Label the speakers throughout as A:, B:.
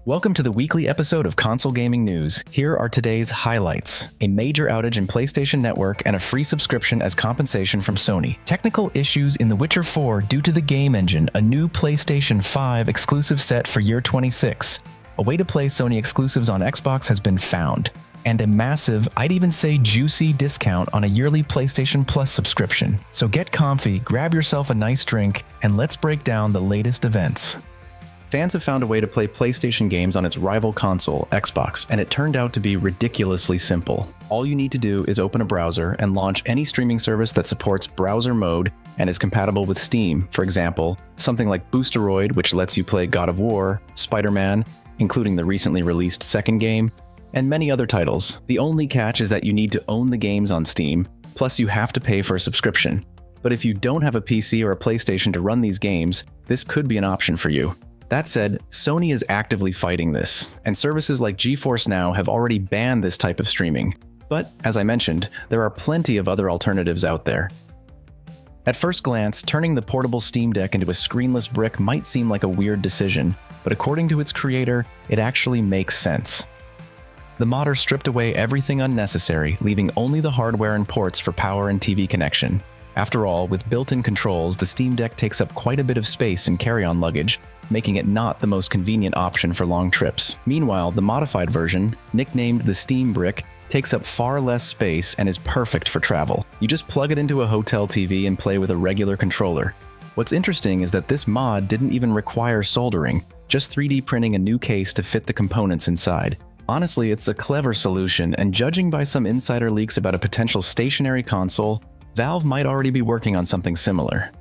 A: Welcome to the weekly episode of Console Gaming News. Here are today's highlights. A major outage in PlayStation Network and a free subscription as compensation from Sony. Technical issues in The Witcher 4 due to the game engine. A new PlayStation 5 exclusive set for year 26. A way to play Sony exclusives on Xbox has been found. And a massive, I'd even say juicy discount on a yearly PlayStation Plus subscription. So get comfy, grab yourself a nice drink, and let's break down the latest events. Fans have found a way to play PlayStation games on its rival console, Xbox, and it turned out to be ridiculously simple. All you need to do is open a browser and launch any streaming service that supports browser mode and is compatible with Steam. For example, something like Boosteroid, which lets you play God of War, Spider-Man, including the recently released second game, and many other titles. The only catch is that you need to own the games on Steam, plus you have to pay for a subscription. But if you don't have a PC or a PlayStation to run these games, this could be an option for you. That said, Sony is actively fighting this, and services like GeForce Now have already banned this type of streaming. But, as I mentioned, there are plenty of other alternatives out there. At first glance, turning the portable SteamDeck into a screenless brick might seem like a weird decision, but according to its creator, it actually makes sense. The modder stripped away everything unnecessary, leaving only the hardware and ports for power and TV connection. After all, with built-in controls, the SteamDeck takes up quite a bit of space in carry-on luggage, making it not the most convenient option for long trips. Meanwhile, the modified version, nicknamed the Steam Brick, takes up far less space and is perfect for travel. You just plug it into a hotel TV and play with a regular controller. What's interesting is that this mod didn't even require soldering, just 3D printing a new case to fit the components inside. Honestly, it's a clever solution, and judging by some insider leaks about a potential stationary console, Valve might already be working on something similar.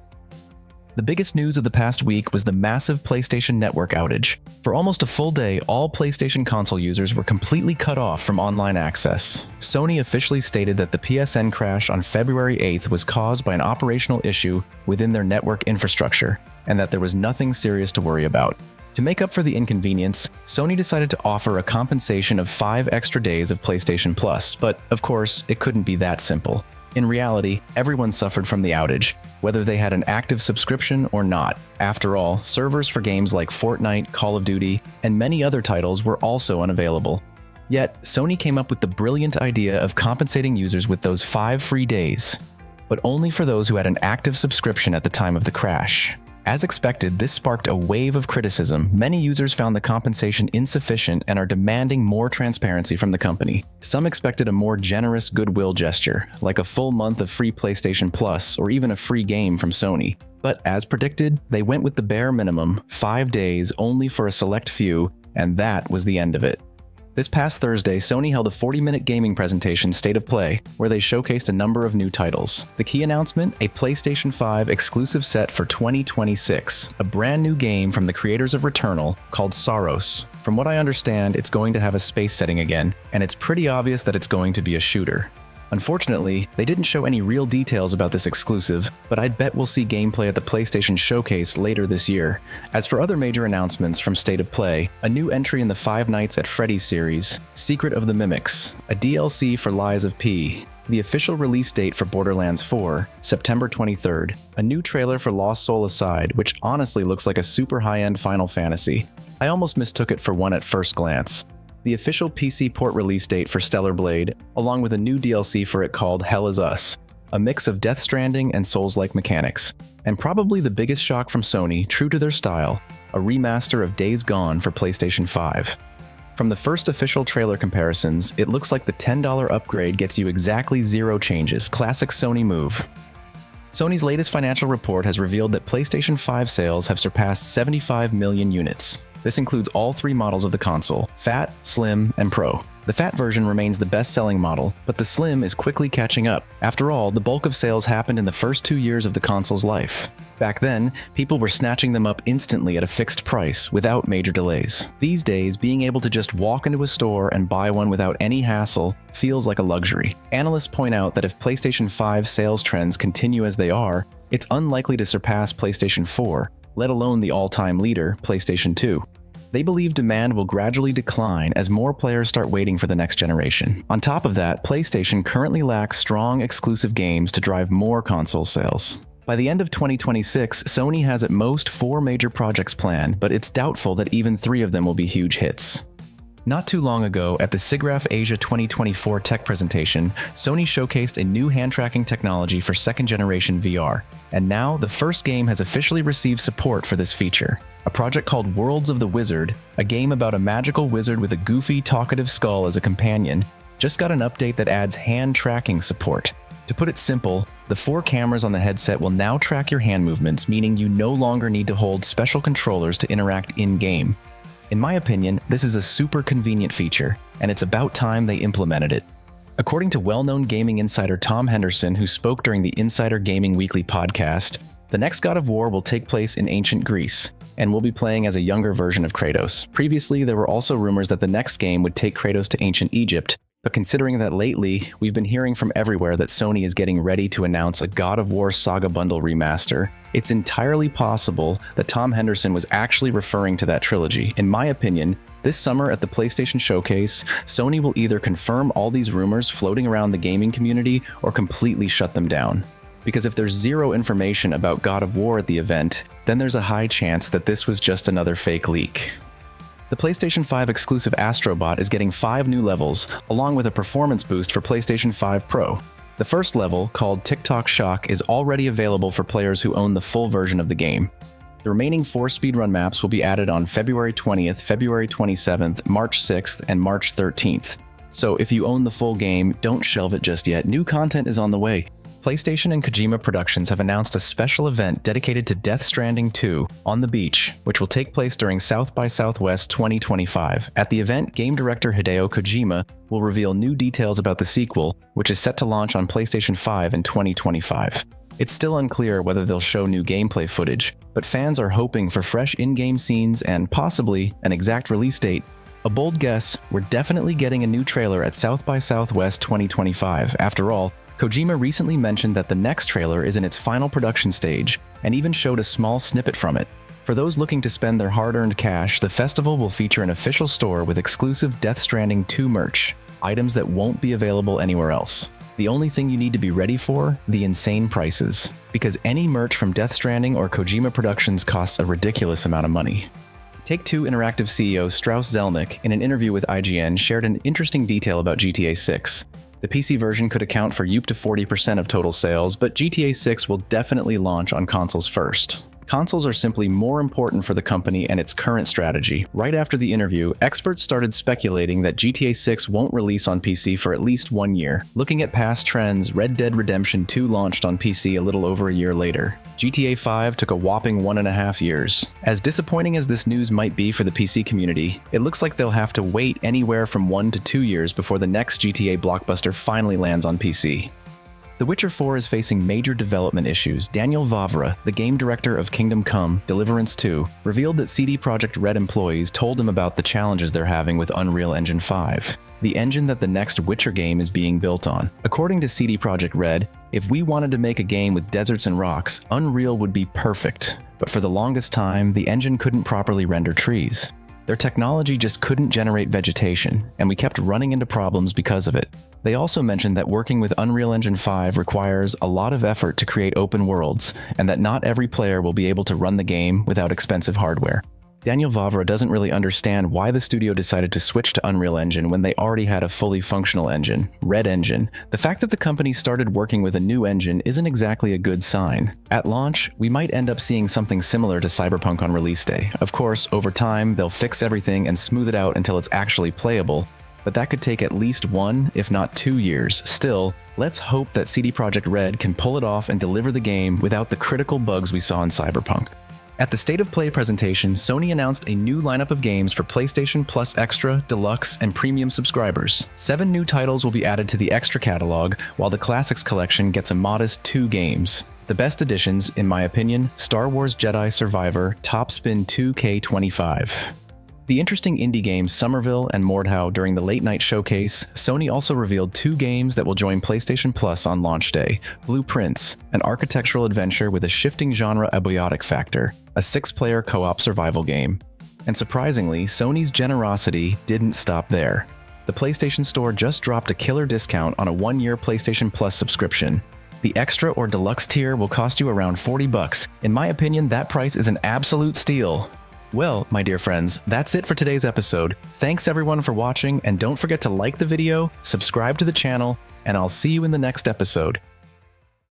A: The biggest news of the past week was the massive PlayStation Network outage. For almost a full day, all PlayStation console users were completely cut off from online access. Sony officially stated that the PSN crash on February 8th was caused by an operational issue within their network infrastructure, and that there was nothing serious to worry about. To make up for the inconvenience, Sony decided to offer a compensation of 5 extra days of PlayStation Plus, but of course, it couldn't be that simple. In reality, everyone suffered from the outage, whether they had an active subscription or not. After all, servers for games like Fortnite, Call of Duty, and many other titles were also unavailable. Yet, Sony came up with the brilliant idea of compensating users with those 5 free days, but only for those who had an active subscription at the time of the crash. As expected, this sparked a wave of criticism. Many users found the compensation insufficient and are demanding more transparency from the company. Some expected a more generous goodwill gesture, like a full month of free PlayStation Plus or even a free game from Sony. But as predicted, they went with the bare minimum, 5 days only for a select few, and that was the end of it. This past Thursday, Sony held a 40-minute gaming presentation, State of Play, where they showcased a number of new titles. The key announcement, a PlayStation 5 exclusive set for 2026, a brand new game from the creators of Returnal called Saros. From what I understand, it's going to have a space setting again, and it's pretty obvious that it's going to be a shooter. Unfortunately, they didn't show any real details about this exclusive, but I'd bet we'll see gameplay at the PlayStation Showcase later this year. As for other major announcements from State of Play, a new entry in the Five Nights at Freddy's series, Secret of the Mimics, a DLC for Lies of P, the official release date for Borderlands 4, September 23rd, a new trailer for Lost Soul Aside, which honestly looks like a super high-end Final Fantasy. I almost mistook it for one at first glance. The official PC port release date for Stellar Blade, along with a new DLC for it called Hell Is Us, a mix of Death Stranding and Souls-like mechanics. And probably the biggest shock from Sony, true to their style, a remaster of Days Gone for PlayStation 5. From the first official trailer comparisons, it looks like the $10 upgrade gets you exactly 0 changes, classic Sony move. Sony's latest financial report has revealed that PlayStation 5 sales have surpassed 75 million units. This includes all 3 models of the console, Fat, Slim, and Pro. The Fat version remains the best-selling model, but the Slim is quickly catching up. After all, the bulk of sales happened in the first 2 years of the console's life. Back then, people were snatching them up instantly at a fixed price, without major delays. These days, being able to just walk into a store and buy one without any hassle feels like a luxury. Analysts point out that if PlayStation 5 sales trends continue as they are, it's unlikely to surpass PlayStation 4, let alone the all-time leader, PlayStation 2. They believe demand will gradually decline as more players start waiting for the next generation. On top of that, PlayStation currently lacks strong exclusive games to drive more console sales. By the end of 2026, Sony has at most 4 major projects planned, but it's doubtful that even 3 of them will be huge hits. Not too long ago, at the SIGGRAPH Asia 2024 tech presentation, Sony showcased a new hand-tracking technology for second-generation VR, and now the first game has officially received support for this feature. A project called Worlds of the Wizard, a game about a magical wizard with a goofy, talkative skull as a companion, just got an update that adds hand-tracking support. To put it simple, the 4 cameras on the headset will now track your hand movements, meaning you no longer need to hold special controllers to interact in-game. In my opinion, this is a super convenient feature, and it's about time they implemented it. According to well-known gaming insider Tom Henderson, who spoke during the Insider Gaming Weekly podcast, the next God of War will take place in ancient Greece, and will be playing as a younger version of Kratos. Previously, there were also rumors that the next game would take Kratos to ancient Egypt, but considering that lately, we've been hearing from everywhere that Sony is getting ready to announce a God of War Saga Bundle remaster, it's entirely possible that Tom Henderson was actually referring to that trilogy. In my opinion, this summer at the PlayStation Showcase, Sony will either confirm all these rumors floating around the gaming community or completely shut them down. Because if there's zero information about God of War at the event, then there's a high chance that this was just another fake leak. The PlayStation 5 exclusive Astro Bot is getting 5 new levels, along with a performance boost for PlayStation 5 Pro. The first level, called TikTok Shock, is already available for players who own the full version of the game. The remaining 4 speedrun maps will be added on February 20th, February 27th, March 6th, and March 13th. So if you own the full game, don't shelve it just yet. New content is on the way. PlayStation and Kojima Productions have announced a special event dedicated to Death Stranding 2 on the beach, which will take place during South by Southwest 2025. At the event, game director Hideo Kojima will reveal new details about the sequel, which is set to launch on PlayStation 5 in 2025. It's still unclear whether they'll show new gameplay footage, but fans are hoping for fresh in-game scenes and possibly an exact release date. A bold guess, we're definitely getting a new trailer at South by Southwest 2025. After all, Kojima recently mentioned that the next trailer is in its final production stage, and even showed a small snippet from it. For those looking to spend their hard-earned cash, the festival will feature an official store with exclusive Death Stranding 2 merch, items that won't be available anywhere else. The only thing you need to be ready for? The insane prices. Because any merch from Death Stranding or Kojima Productions costs a ridiculous amount of money. Take-Two Interactive CEO Strauss Zelnick, in an interview with IGN, shared an interesting detail about GTA 6. The PC version could account for up to 40% of total sales, but GTA 6 will definitely launch on consoles first. Consoles are simply more important for the company and its current strategy. Right after the interview, experts started speculating that GTA 6 won't release on PC for at least 1 year. Looking at past trends, Red Dead Redemption 2 launched on PC a little over a year later. GTA 5 took a whopping 1.5 years. As disappointing as this news might be for the PC community, it looks like they'll have to wait anywhere from 1 to 2 years before the next GTA blockbuster finally lands on PC. The Witcher 4 is facing major development issues. Daniel Vavra, the game director of Kingdom Come: Deliverance 2, revealed that CD Projekt Red employees told him about the challenges they're having with Unreal Engine 5, the engine that the next Witcher game is being built on. According to CD Projekt Red, if we wanted to make a game with deserts and rocks, Unreal would be perfect. But for the longest time, the engine couldn't properly render trees. Their technology just couldn't generate vegetation, and we kept running into problems because of it. They also mentioned that working with Unreal Engine 5 requires a lot of effort to create open worlds, and that not every player will be able to run the game without expensive hardware. Daniel Vavra doesn't really understand why the studio decided to switch to Unreal Engine when they already had a fully functional engine, Red Engine. The fact that the company started working with a new engine isn't exactly a good sign. At launch, we might end up seeing something similar to Cyberpunk on release day. Of course, over time, they'll fix everything and smooth it out until it's actually playable, but that could take at least 1, if not 2 years. Still, let's hope that CD Projekt Red can pull it off and deliver the game without the critical bugs we saw in Cyberpunk. At the State of Play presentation, Sony announced a new lineup of games for PlayStation Plus Extra, Deluxe, and Premium subscribers. 7 new titles will be added to the Extra catalog, while the Classics collection gets a modest 2 games. The best additions, in my opinion, Star Wars Jedi Survivor, Top Spin 2K25. The interesting indie games Somerville and Mordhau during the late-night showcase, Sony also revealed 2 games that will join PlayStation Plus on launch day. Blueprints, an architectural adventure with a shifting genre abiotic factor, a 6-player co-op survival game. And surprisingly, Sony's generosity didn't stop there. The PlayStation Store just dropped a killer discount on a 1-year PlayStation Plus subscription. The extra or deluxe tier will cost you around $40. In my opinion, that price is an absolute steal. Well, my dear friends, that's it for today's episode. Thanks everyone for watching, and don't forget to like the video, subscribe to the channel, and I'll see you in the next episode.